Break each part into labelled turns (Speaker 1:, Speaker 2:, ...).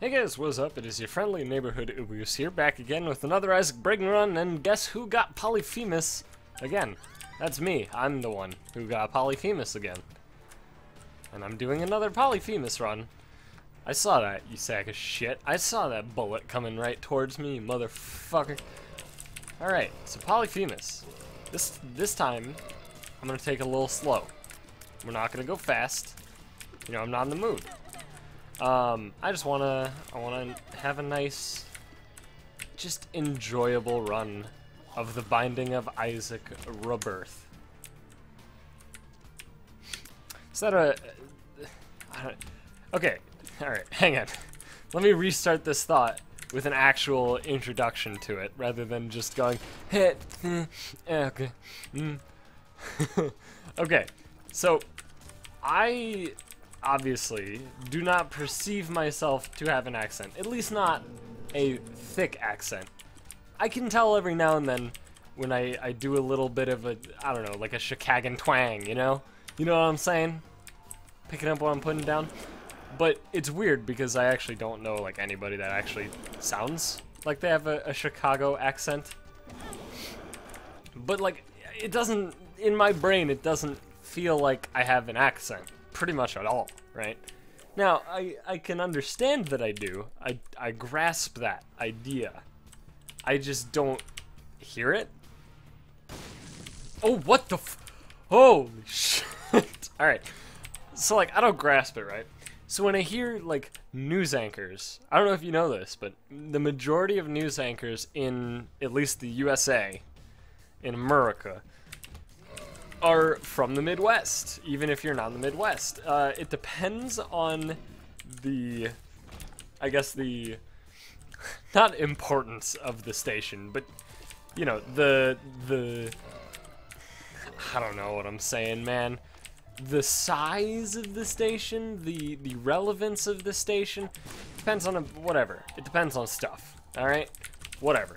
Speaker 1: Hey guys, what's up? It is your friendly neighborhood Ubus here, back again with another Isaac Breaking Run, and guess who got Polyphemus again? That's me. I'm the one who got Polyphemus again. And I'm doing another Polyphemus run. I saw that, you sack of shit. I saw that bullet coming right towards me, you motherfucker. Alright, so Polyphemus. This time, I'm gonna take it a little slow. We're not gonna go fast. You know, I'm not in the mood. I just wanna have a nice, just enjoyable run of the Binding of Isaac Rebirth. Is that a... okay, alright, hang on. Let me restart this thought with an actual introduction to it, rather than just going, hey, okay. Okay, so, I obviously do not perceive myself to have an accent, at least not a thick accent. I can tell every now and then when I do a little bit of a, I don't know, like a Chicagan twang, you know? You know what I'm saying? Picking up what I'm putting down? But it's weird because I actually don't know like anybody that actually sounds like they have a Chicago accent. But like, it doesn't, in my brain, it doesn't feel like I have an accent. Pretty much at all, right? Now, I can understand that I do. I grasp that idea. I just don't hear it. Oh, what the holy shit. Alright. So, like, I don't grasp it, right? So when I hear, like, news anchors, I don't know if you know this, but the majority of news anchors in, at least the USA, in America, are from the Midwest, even if you're not in the Midwest. It depends on the, I guess the, not importance of the station, but, you know, the, I don't know what I'm saying, man. The size of the station, the relevance of the station, depends on whatever. It depends on stuff, alright? Whatever.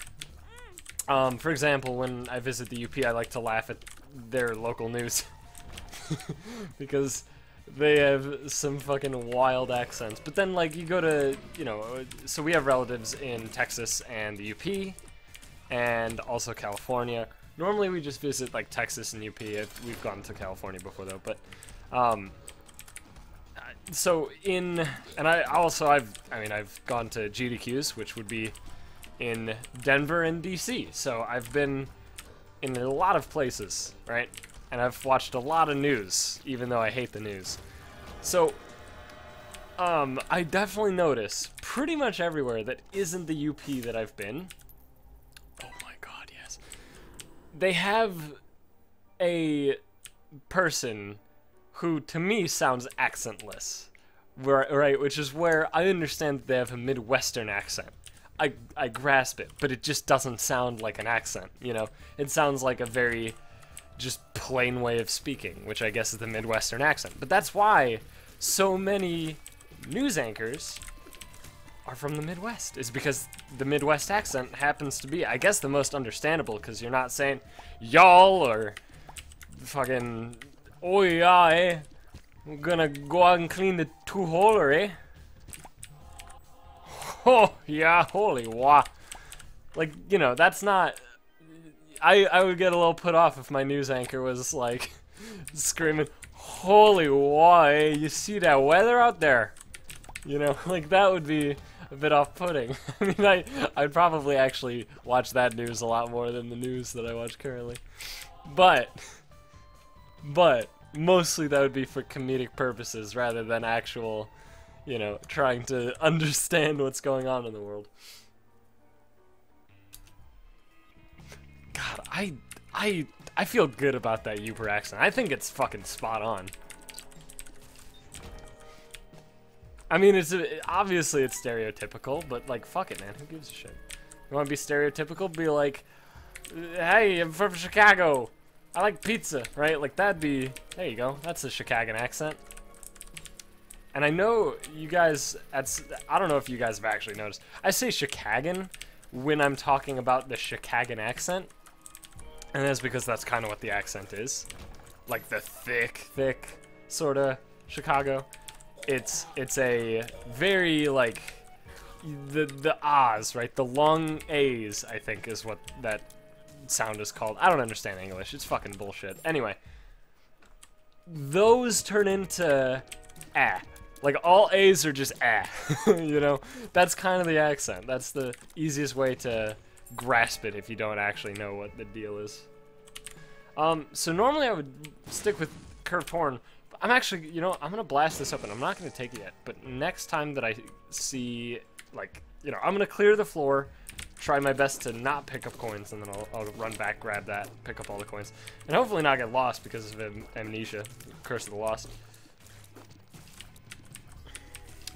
Speaker 1: For example, when I visit the UP, I like to laugh at their local news because they have some fucking wild accents. But then, like, you go to, you know, so we have relatives in Texas and the UP, and also California. Normally we just visit, like, Texas and UP. We've gone to California before, though, but, so in, and I've gone to GDQs, which would be in Denver and DC, so I've been in a lot of places, right? And I've watched a lot of news, even though I hate the news. So, I definitely notice pretty much everywhere that isn't the UP that I've been. Oh my god, yes. They have a person who, to me, sounds accentless, right? Which is where I understand that they have a Midwestern accent. I grasp it, but it just doesn't sound like an accent, you know? It sounds like a very just plain way of speaking, which I guess is the Midwestern accent. But that's why so many news anchors are from the Midwest, is because the Midwest accent happens to be, I guess, the most understandable, because you're not saying y'all or fucking, oh yeah, eh? I'm gonna go out and clean the two-holer, eh? Oh, yeah, holy wow. Like, you know, that's not... I would get a little put off if my news anchor was, like, screaming, holy wow, eh? You see that weather out there? You know, like, that would be a bit off-putting. I mean, I'd probably actually watch that news a lot more than the news that I watch currently. But, mostly that would be for comedic purposes rather than actual... you know, trying to understand what's going on in the world. God, I feel good about that Uber accent. I think it's fucking spot on. I mean, obviously it's stereotypical, but like, fuck it, man. Who gives a shit? You want to be stereotypical? Be like, hey, I'm from Chicago. I like pizza, right? Like, that'd be, there you go. That's a Chicagan accent. And I know you guys, I don't know if you guys have actually noticed, I say Chicagan when I'm talking about the Chicagan accent, and that's because that's kind of what the accent is. Like the thick sort of Chicago. It's a very, like, the ahs, right? The long A's, I think, is what that sound is called. I don't understand English. It's fucking bullshit. Anyway, those turn into ah. Like, all A's are just ah. You know? That's kind of the accent. That's the easiest way to grasp it if you don't actually know what the deal is. So normally I would stick with curved horn. I'm actually, you know, I'm gonna blast this up, and I'm not gonna take it yet. But next time that I see, like, you know, I'm gonna clear the floor, try my best to not pick up coins, and then I'll run back, grab that, pick up all the coins, and hopefully not get lost because of amnesia, curse of the lost.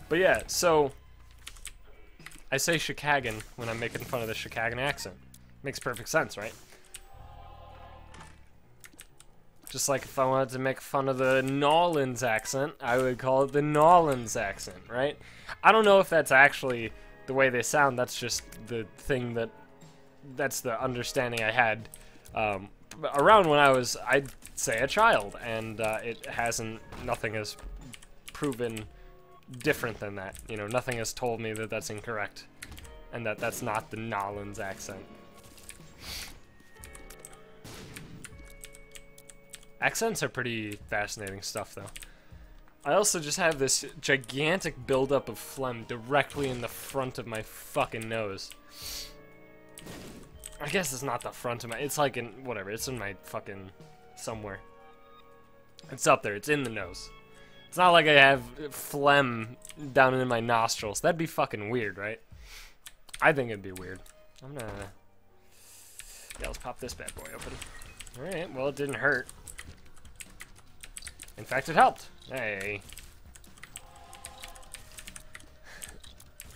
Speaker 1: But yeah, so I say Chicagan when I'm making fun of the Chicagan accent. Makes perfect sense, right? Just like if I wanted to make fun of the Nolans accent, I would call it the Nolans accent, right? I don't know if that's actually the way they sound. That's just the thing that's the understanding I had around when I was, I'd say, a child, and nothing has proven different than that. You know, nothing has told me that that's incorrect, and that that's not the Nolans accent. Accents are pretty fascinating stuff, though. I also just have this gigantic buildup of phlegm directly in the front of my fucking nose. I guess it's not the front of my... It's like in... Whatever. It's in my fucking... somewhere. It's up there. It's in the nose. It's not like I have phlegm down in my nostrils. That'd be fucking weird, right? I think it'd be weird. I'm gonna... Yeah, let's pop this bad boy open. Alright, well, it didn't hurt. In fact, it helped. Hey.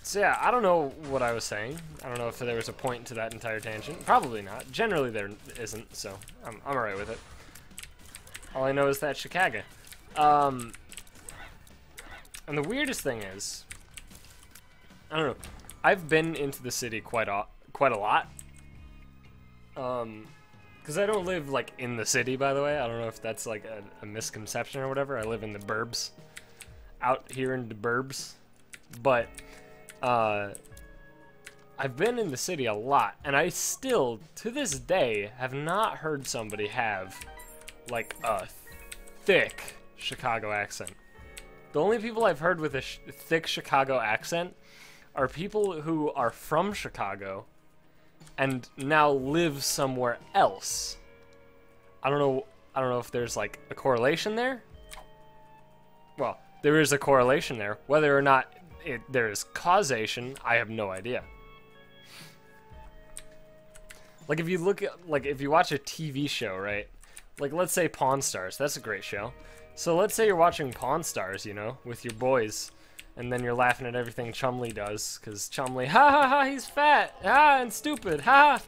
Speaker 1: So yeah, I don't know what I was saying. I don't know if there was a point to that entire tangent. Probably not. Generally there isn't, so I'm alright with it. All I know is that Chicago. And the weirdest thing is, I don't know, I've been into the city quite a lot. Because I don't live, like, in the city, by the way. I don't know if that's, like, a misconception or whatever. I live in the burbs. Out here in the burbs. But, I've been in the city a lot. And I still, to this day, have not heard somebody have, like, a thick Chicago accent. The only people I've heard with a thick Chicago accent are people who are from Chicago and now live somewhere else. I don't know if there's like a correlation there. Well, there is a correlation there. Whether or not there is causation, I have no idea. Like if you look at, like if you watch a TV show, right? Like let's say Pawn Stars, that's a great show. So let's say you're watching Pawn Stars, you know, with your boys. And then you're laughing at everything Chumley does, because Chumley, ha ha ha, he's fat, ha, and stupid, ha.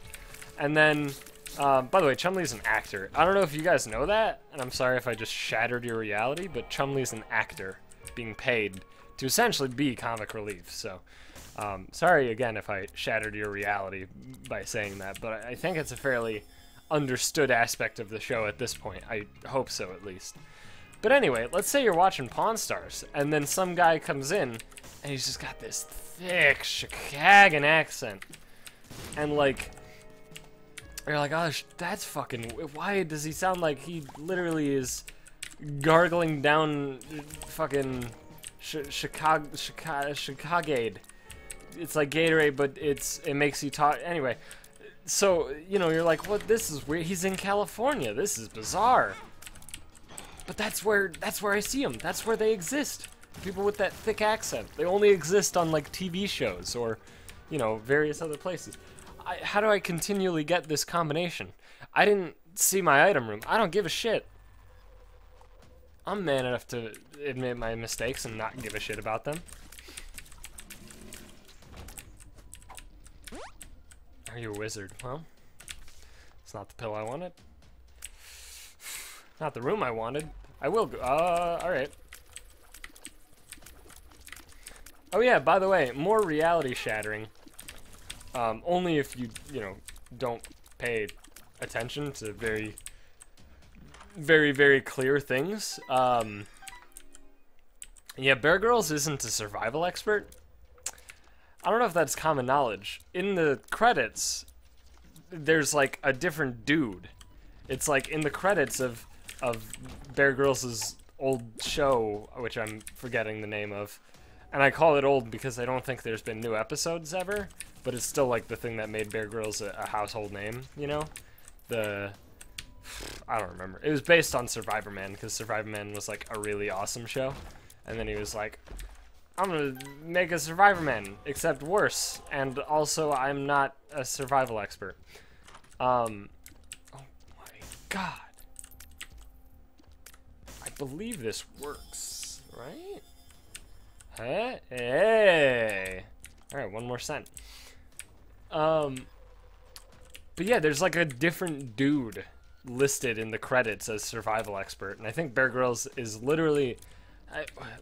Speaker 1: And then, by the way, Chumley's an actor. I don't know if you guys know that, and I'm sorry if I just shattered your reality, but Chumley's an actor being paid to essentially be comic relief. So, sorry again if I shattered your reality by saying that, but I think it's a fairly understood aspect of the show at this point. I hope so, at least. But anyway, let's say you're watching Pawn Stars, and then some guy comes in, and he's just got this thick Chicagan accent. And, like, you're like, oh, that's fucking... Why does he sound like he literally is gargling down fucking Chicago-ade? It's like Gatorade, but it makes you talk... Anyway, so, you know, you're like, what? This is weird. He's in California. This is bizarre. But that's where I see them. That's where they exist. People with that thick accent. They only exist on like TV shows or, you know, various other places. How do I continually get this combination? I didn't see my item room. I don't give a shit. I'm man enough to admit my mistakes and not give a shit about them. Are you a wizard? Well, it's not the pill I wanted. Not the room I wanted. I will go. Alright. Oh yeah, by the way, more reality shattering. Only if you know, don't pay attention to very, very, very clear things. Yeah, Bear Grylls isn't a survival expert. I don't know if that's common knowledge. In the credits, there's like a different dude. It's like in the credits of Bear Grylls' old show, which I'm forgetting the name of. And I call it old because I don't think there's been new episodes ever, but it's still like the thing that made Bear Grylls a household name, you know? I don't remember. It was based on Survivor Man, because Survivor Man was like a really awesome show. And then he was like, I'm gonna make a Survivor Man, except worse. And also, I'm not a survival expert. Oh my god. I believe this works, right? Hey. Alright, 1 more cent. But yeah, there's like a different dude listed in the credits as survival expert, and I think Bear Grylls is literally,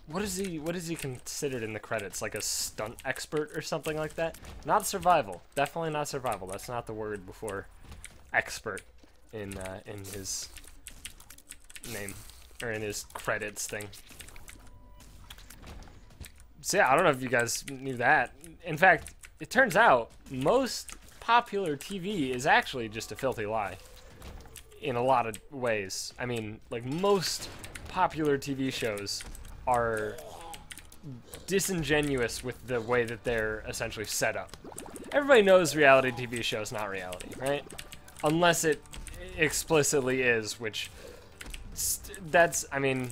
Speaker 1: what is he considered in the credits? Like a stunt expert or something like that? Not survival. Definitely not survival. That's not the word before expert in his name or in his credits thing. So yeah, I don't know if you guys knew that. In fact, it turns out most popular TV is actually just a filthy lie in a lot of ways. I mean, like, most popular TV shows are disingenuous with the way that they're essentially set up. Everybody knows reality TV shows not reality, right? Unless it explicitly is, which that's, I mean,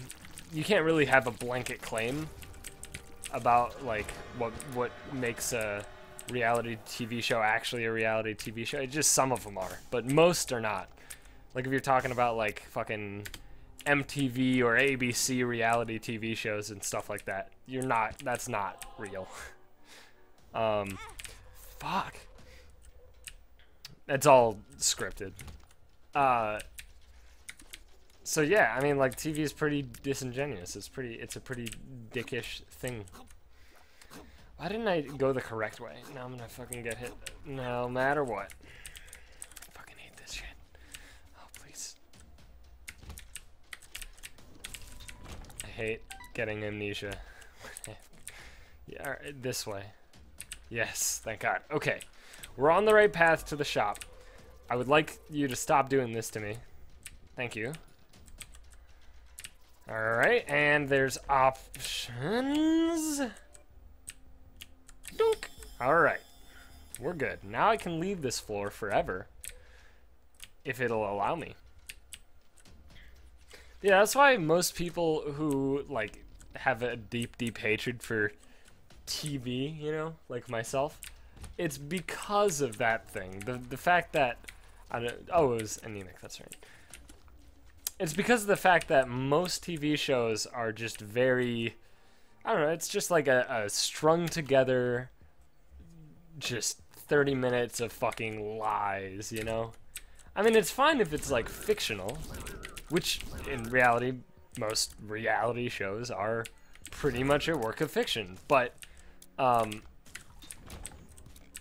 Speaker 1: you can't really have a blanket claim about like what makes a reality TV show actually a reality TV show. It's just some of them are, but most are not. Like if you're talking about like fucking MTV or ABC reality TV shows and stuff like that, that's not real. Fuck. That's all scripted. So yeah, I mean, like, TV is pretty disingenuous. It's a pretty dickish thing. Why didn't I go the correct way? Now I'm gonna fucking get hit no matter what. I fucking hate this shit. Oh, please. I hate getting amnesia. Yeah, all right, this way. Yes, thank God. Okay, we're on the right path to the shop. I would like you to stop doing this to me. Thank you. Alright, and there's options. Dunk. Alright. We're good. Now I can leave this floor forever. If it'll allow me. Yeah, that's why most people who, like, have a deep, deep hatred for TV, you know, like myself, it's because of that thing. The fact that, it was anemic, that's right. It's because of the fact that most TV shows are just very, I don't know, it's just like a strung together, just 30 minutes of fucking lies, you know? I mean, it's fine if it's like fictional, which in reality, most reality shows are pretty much a work of fiction, but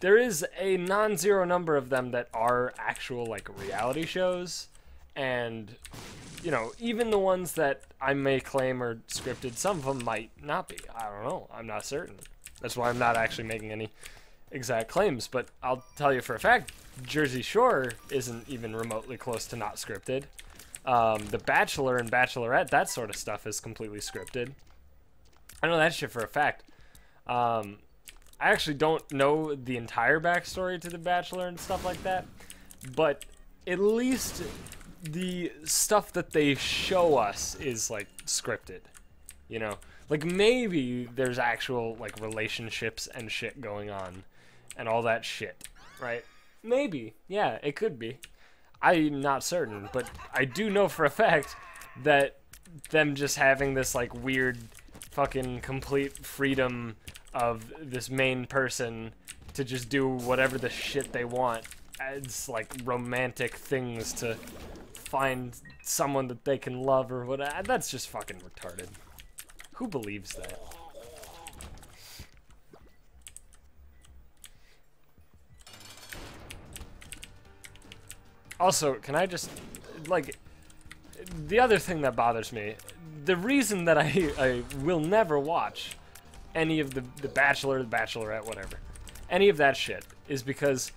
Speaker 1: there is a non-zero number of them that are actual like reality shows, and you know, even the ones that I may claim are scripted, some of them might not be. I don't know. I'm not certain. That's why I'm not actually making any exact claims, but I'll tell you for a fact, Jersey Shore isn't even remotely close to not scripted. The Bachelor and Bachelorette, that sort of stuff is completely scripted. I know that shit for a fact. I actually don't know the entire backstory to The Bachelor and stuff like that, but at least the stuff that they show us is like scripted, you know? Like maybe there's actual like relationships and shit going on and all that shit, right? Maybe, yeah, it could be. I'm not certain, but I do know for a fact that them just having this like weird fucking complete freedom of this main person to just do whatever the shit they want adds like romantic things to find someone that they can love or whatever. That's just fucking retarded. Who believes that? Also, can I just, like, the other thing that bothers me, the reason that I will never watch any of the Bachelor, the Bachelorette, whatever, any of that shit is because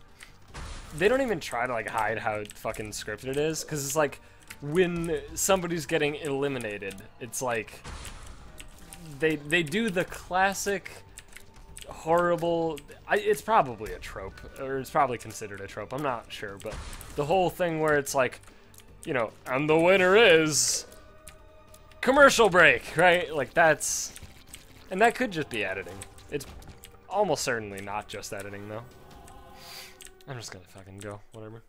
Speaker 1: they don't even try to like hide how fucking scripted it is, because it's like when somebody's getting eliminated, it's like they do the classic horrible, it's probably a trope, or it's probably considered a trope, I'm not sure, but the whole thing where it's like, you know, and the winner is commercial break, right? Like that's, and that could just be editing. It's almost certainly not just editing though. I'm just gonna fucking go, whatever.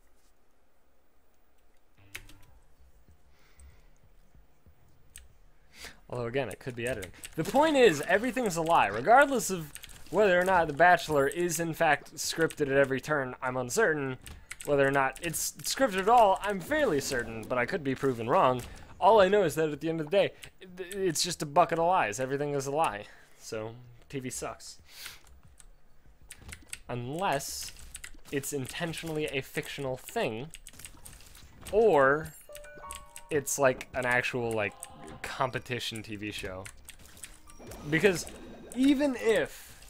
Speaker 1: Although again, it could be editing. The point is, everything's a lie. Regardless of whether or not The Bachelor is in fact scripted at every turn, I'm uncertain. Whether or not it's scripted at all, I'm fairly certain, but I could be proven wrong. All I know is that at the end of the day, it's just a bucket of lies. Everything is a lie. So, TV sucks. Unless it's intentionally a fictional thing, or it's like an actual like competition TV show. Because even if,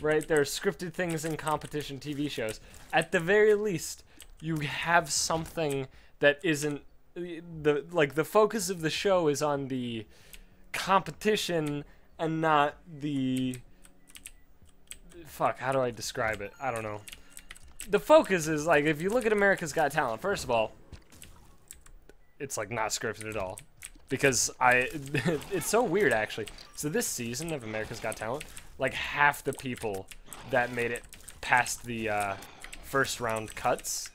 Speaker 1: right, there are scripted things in competition TV shows, at the very least you have something that isn't the focus of the show is on the competition and not the fuck, how do I describe it? I don't know. The focus is like, if you look at America's Got Talent, first of all, it's like not scripted at all. Because it's so weird actually. So this season of America's Got Talent, like half the people that made it past the first round cuts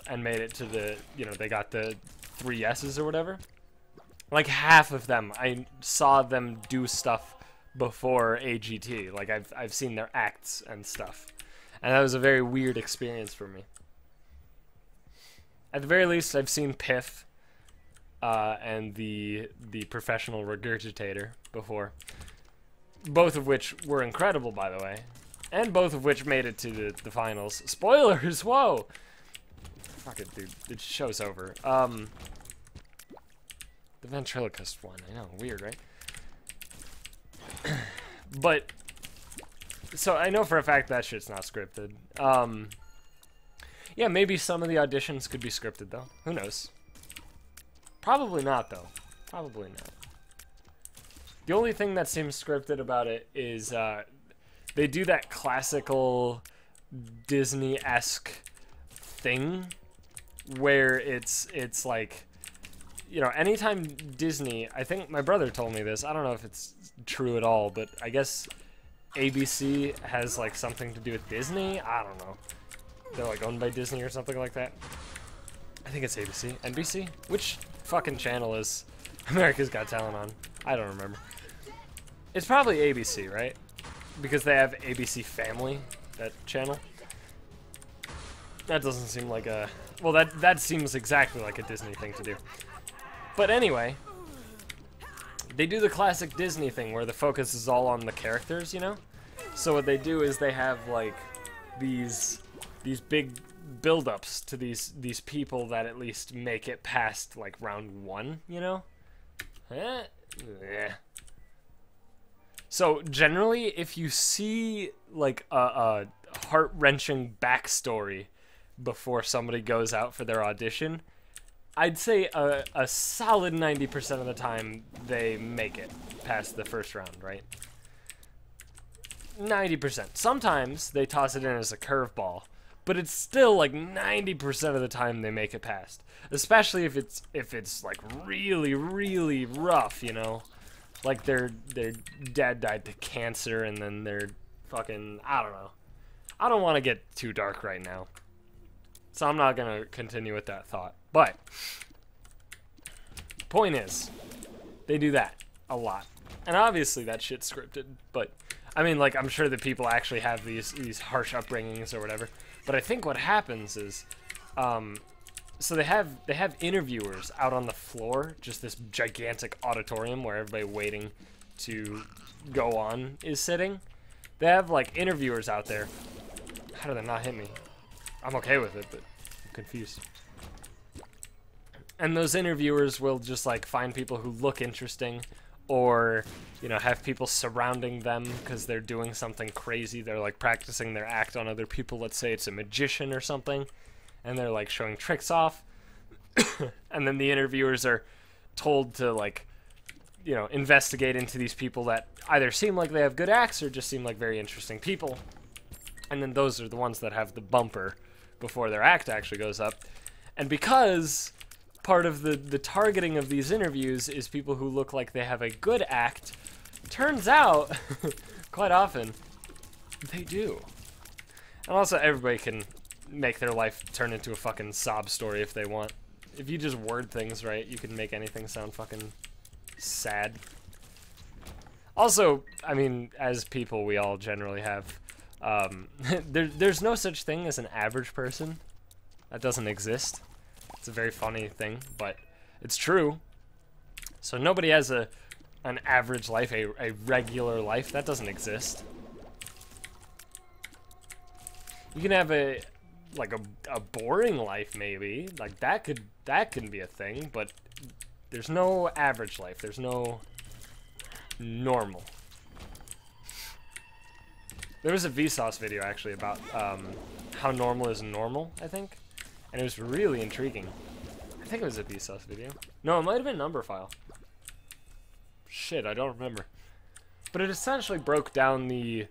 Speaker 1: and made it to the, you know, they got the 3 yeses or whatever. Like half of them, I saw them do stuff before AGT. Like I've seen their acts and stuff. And that was a very weird experience for me. At the very least, I've seen Piff and the professional regurgitator before. Both of which were incredible, by the way. And both of which made it to the finals. Spoilers, whoa! Fuck it, dude. The show's over. The ventriloquist one, I know, weird, right? But, so I know for a fact that shit's not scripted. Yeah, maybe some of the auditions could be scripted, though. Who knows? Probably not, though. Probably not. The only thing that seems scripted about it is they do that classical Disney-esque thing where it's like, you know, anytime Disney, I think my brother told me this, I don't know if it's true at all, but I guess ABC has like something to do with Disney? I don't know. They're like owned by Disney or something like that. I think it's ABC. NBC? Which fucking channel is America's Got Talent on? I don't remember. It's probably ABC, right? Because they have ABC Family, that channel. That doesn't seem like a... Well, that seems exactly like a Disney thing to do. But anyway, they do the classic Disney thing where the focus is all on the characters, you know? So what they do is they have, like, these big build-ups to these people that at least make it past, like, round 1, you know? Yeah. So, generally, if you see, like, a heart-wrenching backstory before somebody goes out for their audition, I'd say a solid 90% of the time they make it past the first round, right? 90%. Sometimes they toss it in as a curveball, but it's still like 90% of the time they make it past. Especially if it's like really, really rough, you know? Like their dad died to cancer and then they're fucking, I don't know. I don't want to get too dark right now. So I'm not going to continue with that thought. But, point is, they do that a lot. And obviously that shit's scripted, but, I mean, like, I'm sure that people actually have these harsh upbringings or whatever. But I think what happens is, so they have interviewers out on the floor, just this gigantic auditorium where everybody waiting to go on is sitting. They have, like, interviewers out there. How did that not hit me? I'm okay with it, but I'm confused. And those interviewers will just, like, find people who look interesting or, you know, have people surrounding them because they're doing something crazy. They're like practicing their act on other people. Let's say it's a magician or something, and they're like showing tricks off. And then the interviewers are told to, like, you know, investigate into these people that either seem like they have good acts or just seem like very interesting people. And then those are the ones that have the bumper before their act actually goes up. And because part of the targeting of these interviews is people who look like they have a good act, turns out, quite often, they do. And also, everybody can make their life turn into a fucking sob story if they want. If you just word things right, you can make anything sound fucking sad. Also, I mean, as people, we all generally have, there's no such thing as an average person. That doesn't exist. It's a very funny thing, but it's true. So nobody has an average life, a regular life. That doesn't exist. You can have a boring life, maybe. Like, that can be a thing, but there's no average life. There's no normal. There was a Vsauce video, actually, about how normal is normal, I think. And it was really intriguing. I think it was a Vsauce video. No, it might have been Numberphile. Shit, I don't remember. But it essentially broke down the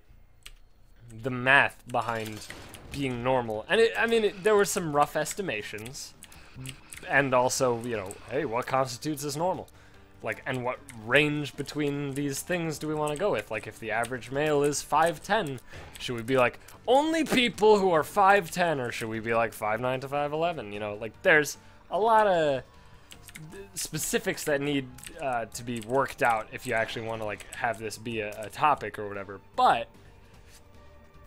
Speaker 1: math behind being normal. And I mean, there were some rough estimations. And also, you know, hey, what constitutes as normal? Like, and what range between these things do we want to go with? Like, if the average male is 5'10", should we be like, only people who are 5'10", or should we be like 5'9" to 5'11"? You know, like, there's a lot of specifics that need to be worked out if you actually want to, like, have this be a topic or whatever. But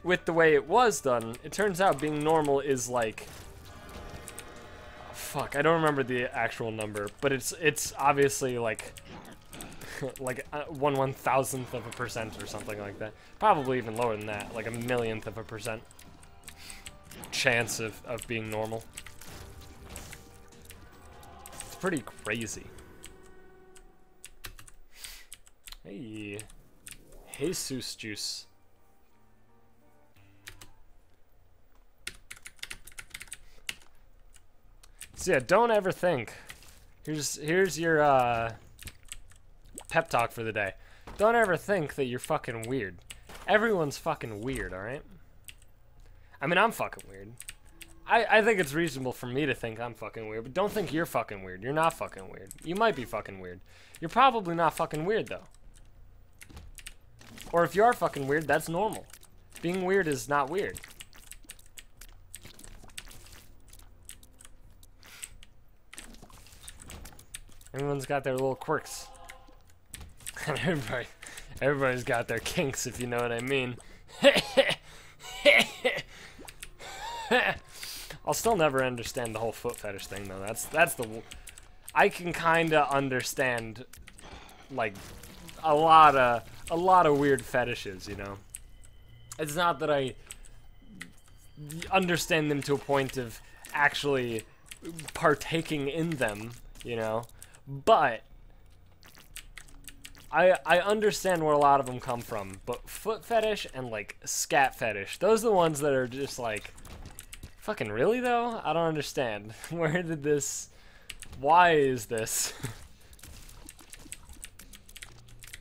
Speaker 1: with the way it was done, it turns out being normal is like, fuck, I don't remember the actual number, but it's obviously like like 1/1000th of a percent or something like that. Probably even lower than that, like 1/100000th of a percent chance of being normal. It's pretty crazy. Hey, Jesus juice. So yeah, don't ever think. Here's your pep talk for the day. Don't ever think that you're fucking weird. Everyone's fucking weird, alright? I mean, I'm fucking weird. I think it's reasonable for me to think I'm fucking weird, but don't think you're fucking weird. You're not fucking weird. You might be fucking weird. You're probably not fucking weird, though. Or if you are fucking weird, that's normal. Being weird is not weird. Everyone's got their little quirks. And everybody's got their kinks, if you know what I mean. I'll still never understand the whole foot fetish thing, though. That's the... I can kinda understand, like, a lot of weird fetishes, you know? It's not that I understand them to a point of actually partaking in them, you know? But I understand where a lot of them come from. But foot fetish and, like, scat fetish, those are the ones that are just like, fucking really, though? I don't understand. Where did this... Why is this?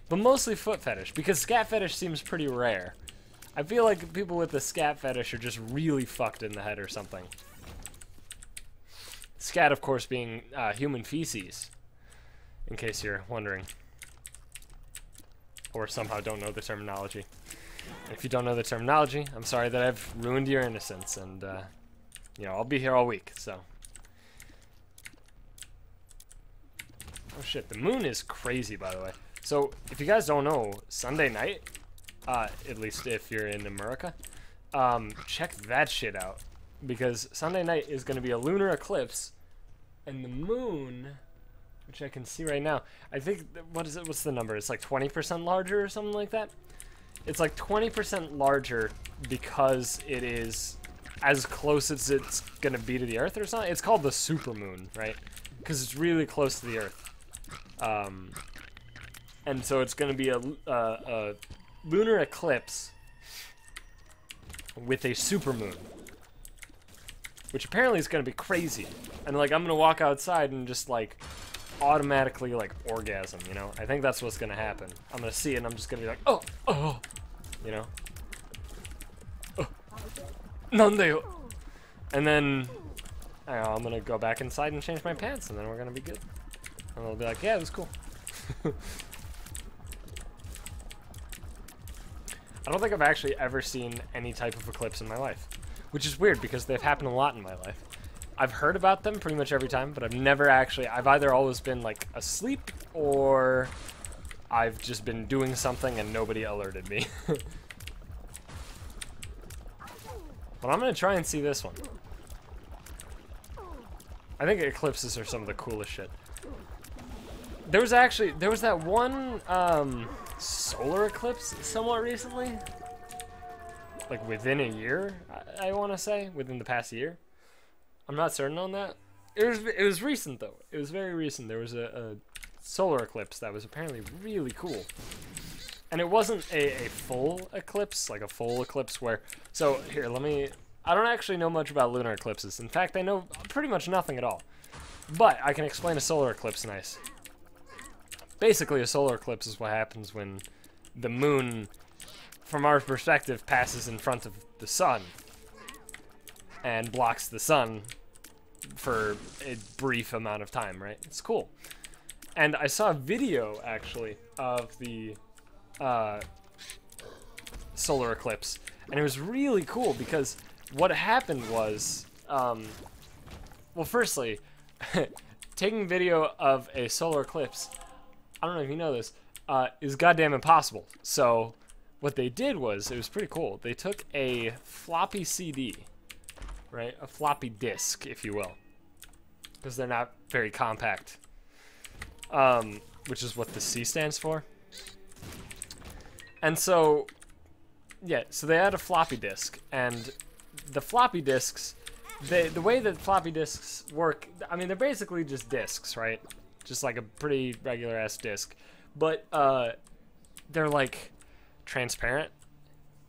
Speaker 1: But mostly foot fetish, because scat fetish seems pretty rare. I feel like people with the scat fetish are just really fucked in the head or something. Scat, of course, being human feces, in case you're wondering. Or somehow don't know the terminology. And if you don't know the terminology, I'm sorry that I've ruined your innocence, and, you know, I'll be here all week, so. Oh shit, the moon is crazy, by the way. So, if you guys don't know, Sunday night, at least if you're in America, check that shit out. Because Sunday night is going to be a lunar eclipse, and the moon, which I can see right now, I think, what is it? What's the number? It's like 20% larger or something like that? It's like 20% larger because it is as close as it's going to be to the Earth or something. It's called the supermoon, right? Because it's really close to the Earth. And so it's going to be a lunar eclipse with a supermoon, which apparently is going to be crazy. And like I'm going to walk outside and just like automatically like orgasm, you know? I think that's what's going to happen. I'm going to see it and I'm just going to be like, oh, oh, you know? Oh, nandeyo. And then I don't know, I'm going to go back inside and change my pants and then we're going to be good. And they'll be like, yeah, it was cool. I don't think I've actually ever seen any type of eclipse in my life, which is weird because they've happened a lot in my life. I've heard about them pretty much every time, but I've never actually, I've either always been like asleep or I've just been doing something and nobody alerted me. But I'm gonna try and see this one. I think eclipses are some of the coolest shit. There was that one solar eclipse somewhat recently, like within a year, I want to say, within the past year. I'm not certain on that. It was recent though. It was very recent. There was a solar eclipse that was apparently really cool, and it wasn't a full eclipse, like a full eclipse where. So here, I don't actually know much about lunar eclipses. In fact, I know pretty much nothing at all. But I can explain a solar eclipse nice. Basically, a solar eclipse is what happens when the moon, from our perspective, passes in front of the sun and blocks the sun for a brief amount of time, right? It's cool. And I saw a video, actually, of the solar eclipse, and it was really cool because what happened was, well, firstly, taking video of a solar eclipse, I don't know if you know this, is goddamn impossible. So what they did was, it was pretty cool. They took a floppy CD, right? A floppy disk, if you will, because they're not very compact, which is what the C stands for. And so, yeah, so they had a floppy disk, and the floppy disks, the way that floppy disks work, I mean, they're basically just disks, right? Just like a pretty regular-ass disc. But they're like transparent.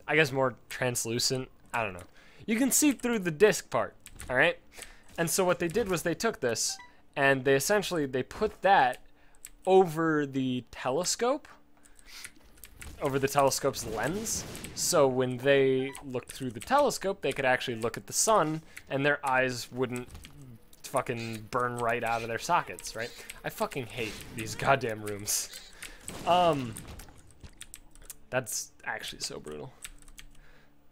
Speaker 1: I guess more translucent. I don't know. You can see through the disc part, all right? And so what they did was they took this and they essentially, they put that over the telescope, over the telescope's lens. So when they looked through the telescope, they could actually look at the sun and their eyes wouldn't fucking burn right out of their sockets, right? I fucking hate these goddamn rooms. That's actually so brutal.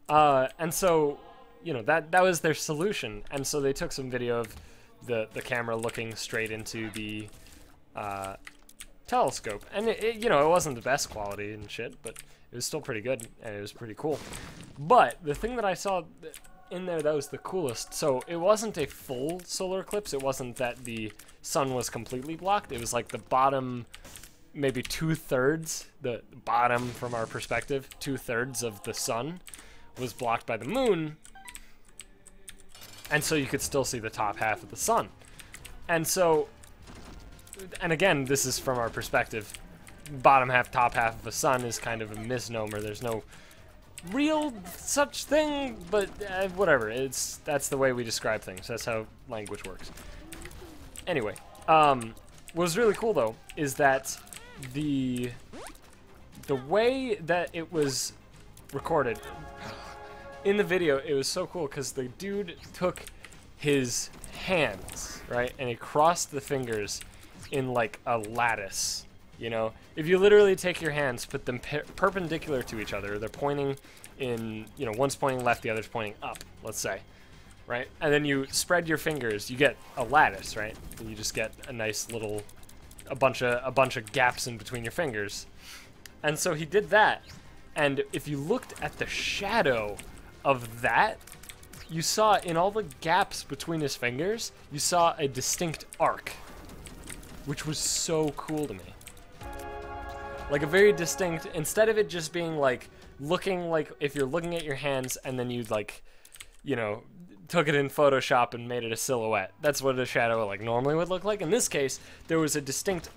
Speaker 1: And so, you know, that was their solution. And so they took some video of the camera looking straight into the telescope, and it, you know, it wasn't the best quality and shit, but it was still pretty good and it was pretty cool. But the thing that I saw in there that was the coolest, so it wasn't a full solar eclipse. It wasn't that the sun was completely blocked. It was like the bottom, maybe 2/3, the bottom from our perspective, 2/3 of the sun was blocked by the moon, and so you could still see the top half of the sun. And so, and again, this is from our perspective, bottom half, top half of the sun is kind of a misnomer. There's no real such thing, but whatever. That's the way we describe things. That's how language works. Anyway, what was really cool though is that the way that it was recorded in the video, it was so cool because the dude took his hands, right, and he crossed the fingers in like a lattice. You know, if you literally take your hands, put them perpendicular to each other, they're pointing in, you know, one's pointing left, the other's pointing up, let's say, right? And then you spread your fingers, you get a lattice, right? And you just get a nice little, a bunch of gaps in between your fingers. And so he did that, and if you looked at the shadow of that, you saw in all the gaps between his fingers, you saw a distinct arc, which was so cool to me. Like a very distinct, instead of it just being like looking like if you're looking at your hands and then you like, you know, took it in Photoshop and made it a silhouette. That's what a shadow like normally would look like. In this case, there was a distinct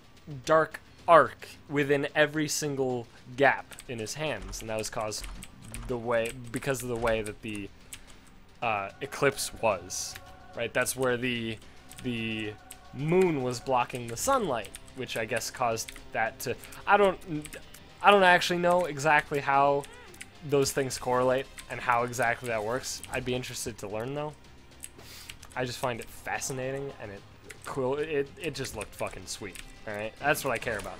Speaker 1: dark arc within every single gap in his hands, and that was caused because of the way that the Eclipse was, right? That's where the moon was blocking the sunlight, which I guess caused that to... I don't actually know exactly how those things correlate and how exactly that works. I'd be interested to learn, though. I just find it fascinating, and cool. It just looked fucking sweet, alright? That's what I care about.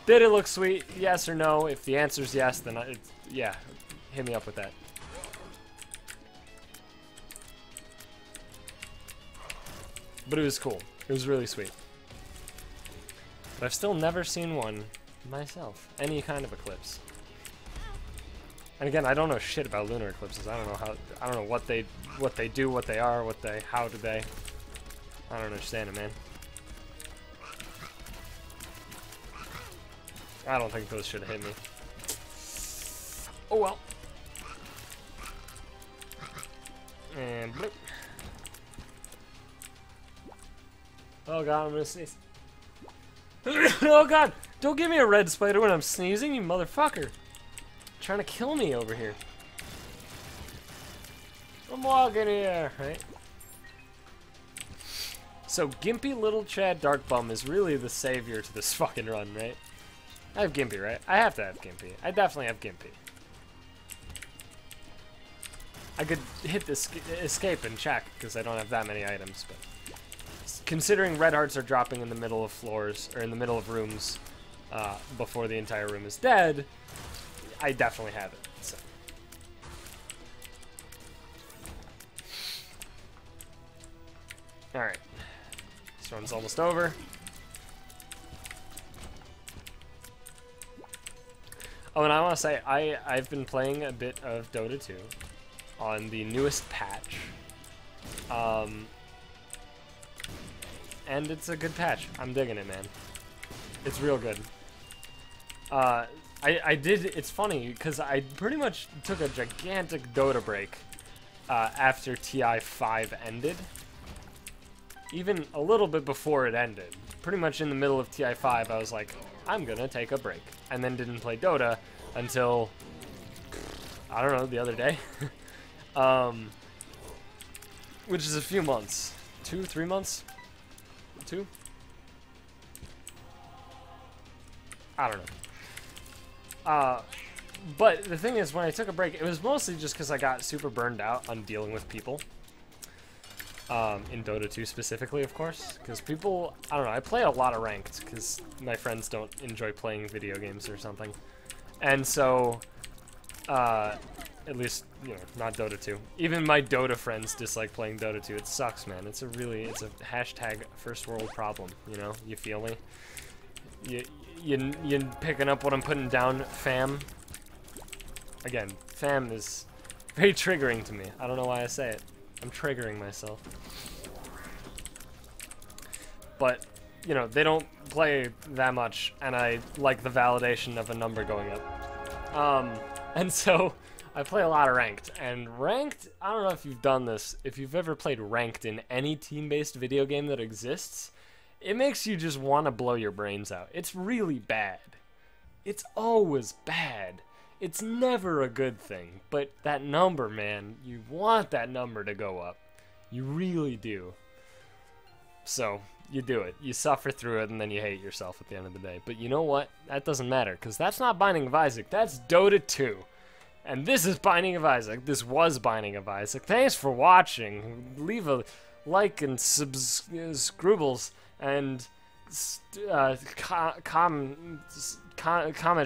Speaker 1: Did it look sweet? Yes or no? If the answer's yes, then yeah, hit me up with that. But it was cool. It was really sweet. But I've still never seen one myself. Any kind of eclipse. And again, I don't know shit about lunar eclipses. I don't know what they do, what they are, how do they. I don't understand it, man. I don't think those should have hit me. Oh well. And bloop. Oh god, I'm gonna sneeze. Oh god! Don't give me a red spider when I'm sneezing, you motherfucker! Trying to kill me over here. I'm walking here, right? So Gimpy Little Chad Dark Bum is really the savior to this fucking run, right? I have Gimpy, right? I have to have Gimpy. I definitely have Gimpy. I could hit this escape and check because I don't have that many items, but considering red hearts are dropping in the middle of floors or in the middle of rooms before the entire room is dead, I definitely have it. So. All right, this one's almost over. Oh, and I want to say I've been playing a bit of Dota 2 on the newest patch. And it's a good patch. I'm digging it, man. It's real good. It's funny, because I pretty much took a gigantic Dota break after TI 5 ended. Even a little bit before it ended. Pretty much in the middle of TI 5, I was like, I'm gonna take a break. And then didn't play Dota until, I don't know, the other day. Which is a few months. 2, 3 months? 2? I don't know. But the thing is, when I took a break, it was mostly just because I got super burned out on dealing with people. In Dota 2 specifically, of course. Because people, I don't know, I play a lot of ranked because my friends don't enjoy playing video games or something. And so, at least, you know, not Dota 2. Even my Dota friends dislike playing Dota 2. It sucks, man. It's a hashtag first world problem, you know? You feel me? You picking up what I'm putting down, fam? Again, fam is very triggering to me. I don't know why I say it. I'm triggering myself. But, you know, they don't play that much, and I like the validation of a number going up. And so, I play a lot of ranked. And ranked, I don't know if you've done this, if you've ever played ranked in any team-based video game that exists, it makes you just want to blow your brains out. It's really bad. It's always bad. It's never a good thing, but that number, man, you want that number to go up. You really do. So, you do it. You suffer through it, and then you hate yourself at the end of the day. But you know what? That doesn't matter, because that's not Binding of Isaac. That's Dota 2. And this is Binding of Isaac. This was Binding of Isaac. Thanks for watching. Leave a like and scribbles and comment,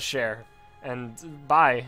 Speaker 1: share. And bye.